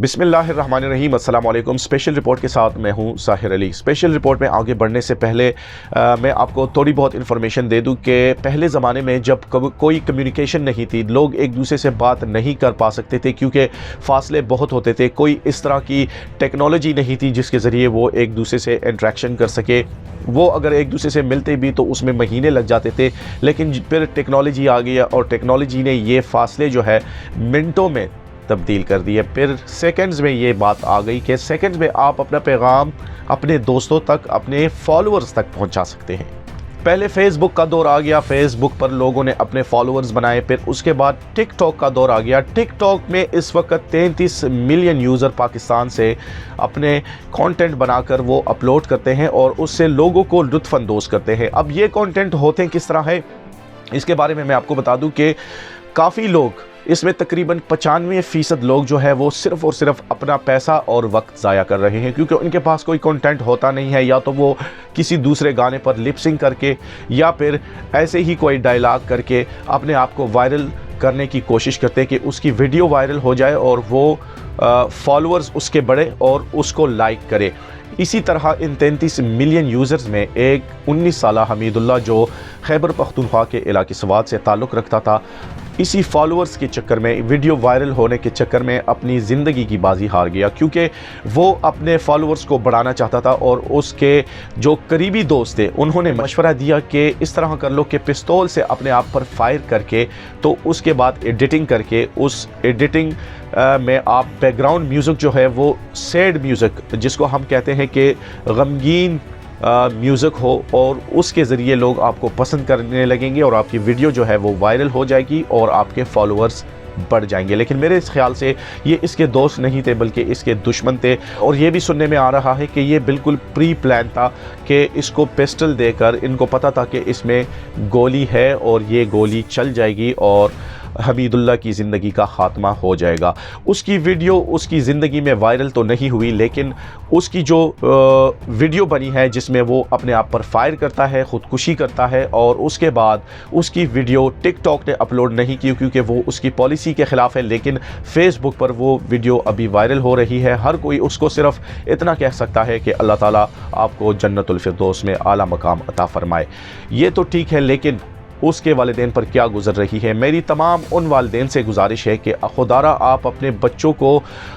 बिस्मिल्लाहिर्रहमानिर्रहीम। अस्सलाम वालेकुम। स्पेशल रिपोर्ट के साथ मैं हूं साहिर अली। स्पेशल रिपोर्ट में आगे बढ़ने से पहले मैं आपको थोड़ी बहुत इन्फॉर्मेशन दे दूं कि पहले ज़माने में जब कोई कम्युनिकेशन नहीं थी, लोग एक दूसरे से बात नहीं कर पा सकते थे क्योंकि फ़ासले बहुत होते थे। कोई इस तरह की टेक्नोलॉजी नहीं थी जिसके ज़रिए वो एक दूसरे से इंट्रैक्शन कर सके। वो अगर एक दूसरे से मिलते भी तो उसमें महीने लग जाते थे, लेकिन फिर टेक्नोलॉजी आ गई और टेक्नोलॉजी ने ये फ़ासले जो है मिनटों में तब्दील कर दिए। फिर सेकंड्स में ये बात आ गई कि सेकंड्स में आप अपना पैगाम अपने दोस्तों तक, अपने फॉलोअर्स तक पहुंचा सकते हैं। पहले फेसबुक का दौर आ गया, फेसबुक पर लोगों ने अपने फॉलोअर्स बनाए। फिर उसके बाद टिकटॉक का दौर आ गया। टिकटॉक में इस वक्त 33 मिलियन यूज़र पाकिस्तान से अपने कंटेंट बनाकर वो अपलोड करते हैं और उससे लोगों को लुत्फ़अंदोज़ करते हैं। अब ये कंटेंट होते किस तरह है, इसके बारे में मैं आपको बता दूं कि काफ़ी लोग, इसमें तकरीबन 95% लोग जो है वो सिर्फ़ और सिर्फ अपना पैसा और वक्त ज़ाया कर रहे हैं क्योंकि उनके पास कोई कंटेंट होता नहीं है। या तो वो किसी दूसरे गाने पर लिपसिंग करके या फिर ऐसे ही कोई डायलॉग करके अपने आप को वायरल करने की कोशिश करते हैं कि उसकी वीडियो वायरल हो जाए और वो फॉलोअर्स उसके बढ़े और उसको लाइक करे। इसी तरह इन 33 मिलियन यूज़र्स में एक 19 साला हमीदुल्लाह जो खैबर पख्तूनख्वा के इलाके स्वात से ताल्लुक़ रखता था, इसी फॉलोअर्स के चक्कर में, वीडियो वायरल होने के चक्कर में अपनी ज़िंदगी की बाजी हार गया क्योंकि वो अपने फॉलोअर्स को बढ़ाना चाहता था। और उसके जो करीबी दोस्त थे उन्होंने मशवरा दिया कि इस तरह कर लो कि पिस्तौल से अपने आप पर फायर करके तो उसके बाद एडिटिंग करके उस एडिटिंग में आप बैकग्राउंड म्यूज़िक जो है वो सैड म्यूज़िक, जिसको हम कहते हैं कि गमगीन म्यूज़िक हो, और उसके ज़रिए लोग आपको पसंद करने लगेंगे और आपकी वीडियो जो है वो वायरल हो जाएगी और आपके फॉलोअर्स बढ़ जाएंगे। लेकिन मेरे इस ख्याल से ये इसके दोस्त नहीं थे बल्कि इसके दुश्मन थे। और ये भी सुनने में आ रहा है कि ये बिल्कुल प्री प्लान था कि इसको पिस्टल देकर इनको पता था कि इसमें गोली है और ये गोली चल जाएगी और हमीदुल्लाह की ज़िंदगी का ख़ात्मा हो जाएगा। उसकी वीडियो उसकी ज़िंदगी में वायरल तो नहीं हुई, लेकिन उसकी जो वीडियो बनी है जिसमें वो अपने आप पर फायर करता है, ख़ुदकुशी करता है, और उसके बाद उसकी वीडियो टिकटॉक ने अपलोड नहीं की क्योंकि वो उसकी पॉलिसी के ख़िलाफ़ है, लेकिन फेसबुक पर वो वीडियो अभी वायरल हो रही है। हर कोई उसको सिर्फ इतना कह सकता है कि अल्लाह ताला आपको जन्नतुल फिरदौस में आला मकाम अता फ़रमाए। ये तो ठीक है, लेकिन उसके वालिदैन पर क्या गुजर रही है। मेरी तमाम उन वालिदैन से गुजारिश है कि खुदारा आप अपने बच्चों को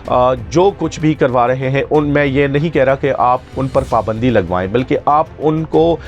जो कुछ भी करवा रहे हैं, मैं ये नहीं कह रहा कि आप उन पर पाबंदी लगवाएं, बल्कि आप उनको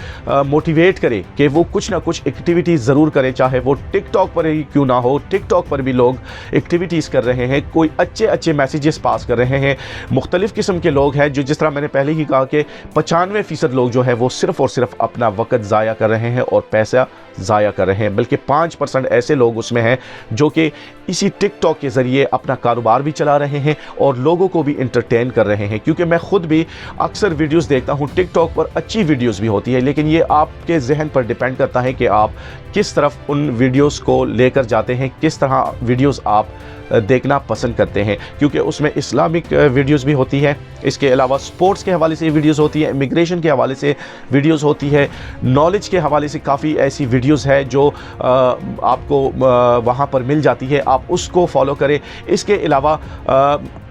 मोटिवेट करें कि वो कुछ ना कुछ एक्टिविटीज़ ज़रूर करें, चाहे वो टिकटॉक पर ही क्यों ना हो। टिकटॉक पर भी लोग एक्टिविटीज़ कर रहे हैं, कोई अच्छे मैसेजेस पास कर रहे हैं। मुख्तलिफ़ किस्म के लोग हैं जो, जिस तरह मैंने पहले ही कहा कि 95% लोग जो है वो सिर्फ़ और सिर्फ अपना वक्त ज़ाया कर रहे हैं और पैसा ज़ाया कर रहे हैं, बल्कि 5% ऐसे लोग उसमें हैं जो कि इसी टिकटॉक के ज़रिए अपना कारोबार भी चला रहे हैं और लोगों को भी इंटरटेन कर रहे हैं। क्योंकि मैं ख़ुद भी अक्सर वीडियोस देखता हूं, टिकटॉक पर अच्छी वीडियोस भी होती है, लेकिन ये आपके जहन पर डिपेंड करता है कि आप किस तरफ उन वीडियोस को लेकर जाते हैं, किस तरह वीडियोस आप देखना पसंद करते हैं। क्योंकि उसमें इस्लामिक वीडियोस भी होती है, इसके अलावा स्पोर्ट्स के हवाले से वीडियोस होती है, इमिग्रेशन के हवाले से वीडियोस होती है, नॉलेज के हवाले से काफ़ी ऐसी वीडियोस है जो आपको वहाँ पर मिल जाती है, आप उसको फॉलो करें। इसके अलावा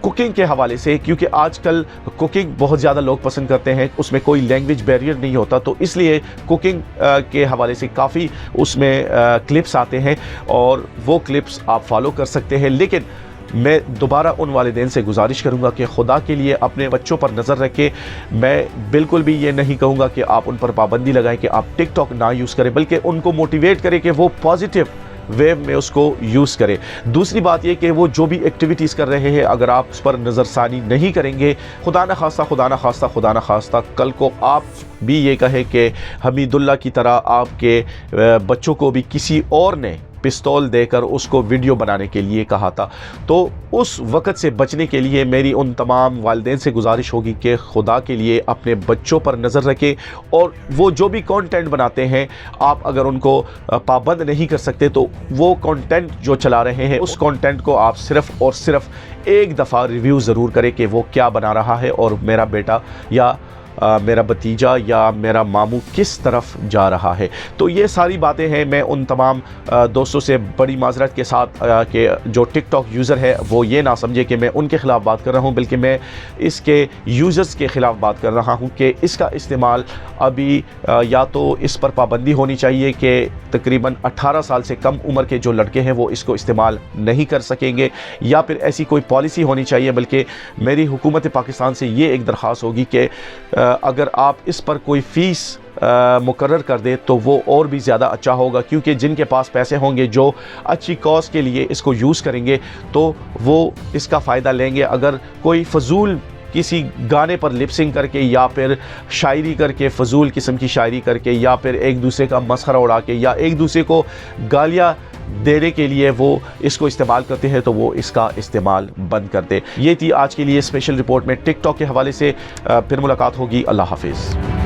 कुकिंग के हवाले से, क्योंकि आजकल कुकिंग बहुत ज़्यादा लोग पसंद करते हैं, उसमें कोई लैंग्वेज बैरियर नहीं होता, तो इसलिए कुकिंग के हवाले से काफ़ी उसमें क्लिप्स आते हैं और वो क्लिप्स आप फॉलो कर सकते हैं। लेकिन मैं दोबारा उन वालिदैन से गुजारिश करूंगा कि खुदा के लिए अपने बच्चों पर नज़र रखें। मैं बिल्कुल भी ये नहीं कहूँगा कि आप उन पर पाबंदी लगाएं कि आप टिकटॉक ना यूज़ करें, बल्कि उनको मोटिवेट करें कि वो पॉजिटिव वेव में उसको यूज़ करें। दूसरी बात ये कि वो जो भी एक्टिविटीज़ कर रहे हैं, अगर आप उस पर नज़रसानी नहीं करेंगे, खुदा न खास्ता कल को आप भी ये कहे कि हमीदुल्लाह की तरह आपके बच्चों को भी किसी और ने पिस्तौल देकर उसको वीडियो बनाने के लिए कहा था, तो उस वक़्त से बचने के लिए मेरी उन तमाम वालिदैन से गुजारिश होगी कि खुदा के लिए अपने बच्चों पर नज़र रखें और वो जो भी कंटेंट बनाते हैं, आप अगर उनको पाबंद नहीं कर सकते तो वो कंटेंट जो चला रहे हैं उस कंटेंट को आप सिर्फ़ और सिर्फ एक दफ़ा रिव्यू ज़रूर करें कि वो क्या बना रहा है और मेरा बेटा या میرا بھتیجا یا میرا ماموں کس طرف جا رہا ہے۔ تو یہ ساری باتیں ہیں، میں ان تمام دوستوں سے بڑی معذرت کے ساتھ کہ جو ٹک ٹاک یوزر ہے وہ یہ نہ سمجھے کہ میں ان کے خلاف بات کر رہا ہوں، بلکہ میں اس کے یوزرز کے خلاف بات کر رہا ہوں کہ اس کا استعمال ابھی یا تو اس پر پابندی ہونی چاہیے کہ تقریباً 18 سال سے کم عمر کے جو لڑکے ہیں وہ اس کو استعمال نہیں کر سکیں گے، یا پھر ایسی کوئی پالیسی ہونی چاہیے۔ بلکہ میری حکومت پاکستان سے یہ ایک درخواست ہوگی کہ اگر آپ اس پر کوئی فیس مقرر کر دے تو وہ اور بھی زیادہ اچھا ہوگا، کیونکہ جن کے پاس پیسے ہوں گے جو اچھی کاز کے لیے اس کو یوز کریں گے تو وہ اس کا فائدہ لیں گے۔ اگر کوئی فضول کسی گانے پر لپسنگ کر کے یا پھر شاعری کر کے، فضول قسم کی شاعری کر کے، یا پھر ایک دوسرے کا مسخرہ اڑا کے، یا ایک دوسرے کو گالیاں دینے کے لیے وہ اس کو استعمال کرتے ہیں تو وہ اس کا استعمال بند کر دے۔ یہ تھی آج کے لیے اسپیشل رپورٹ میں ٹک ٹاک کے حوالے سے۔ پھر ملاقات ہوگی۔ اللہ حافظ۔